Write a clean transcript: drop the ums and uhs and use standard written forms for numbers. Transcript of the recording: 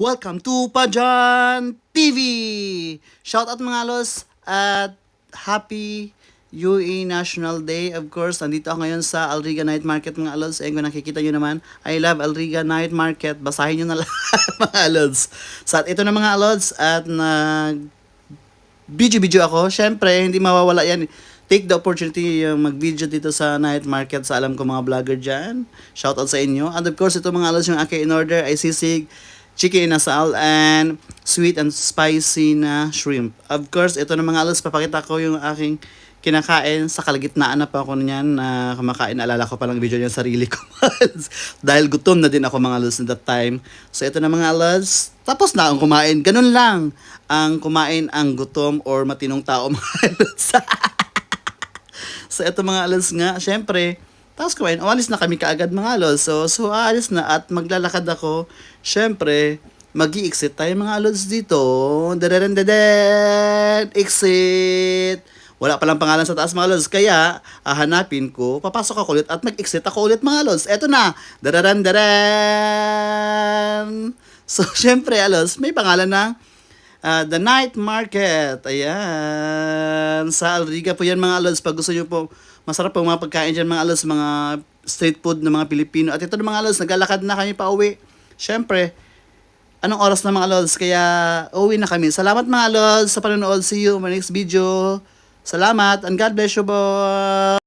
Welcome to Pajan TV! Shout out mga los at happy UE National Day. Of course, nandito ako ngayon sa Alriga Night Market mga lods. Ayun kung nakikita nyo naman, I love Alriga Night Market. Basahin nyo na lahat mga lods. So at ito na mga lods at video ako. Syempre, hindi mawawala yan. Take the opportunity mag-video dito sa night market sa alam ko mga vlogger dyan. Shout out sa inyo. And of course, ito mga alas yung aking in order ay sisig, chicken inasal, and sweet and spicy na shrimp. Of course, ito na mga alas, papakita ko yung aking kinakain sa kalagitnaan na pa ako niyan na kumakain. Alala ko palang video niya sarili ko. Dahil gutom na din ako mga alas at that time. So ito na mga alas, tapos na ang kumain. Ganun lang ang kumain ang gutom or matinong tao mga alas. So, eto mga alas nga, syempre, tapos kumain, alis na kami kaagad mga alos. So aalis na at maglalakad ako. Syempre, mag-i-exit tayo mga alos dito. Dadadadadad, exit. Wala palang pangalan sa taas mga alos. Kaya, hanapin ko, papasok ako ulit at mag-exit ako ulit mga alos. Eto na, dadadan. So, syempre alos, may pangalan na The Night Market. Ayan. Sa Alriga po yan mga lods. Pag gusto nyo po, masarap po mga pagkain dyan mga lods. Mga street food ng mga Pilipino. At ito na mga lods, naglalakad na kami pa uwi. Siyempre, anong oras na mga lods? Kaya uwi na kami. Salamat mga lods sa panonood. See you in my next video. Salamat and God bless you boy.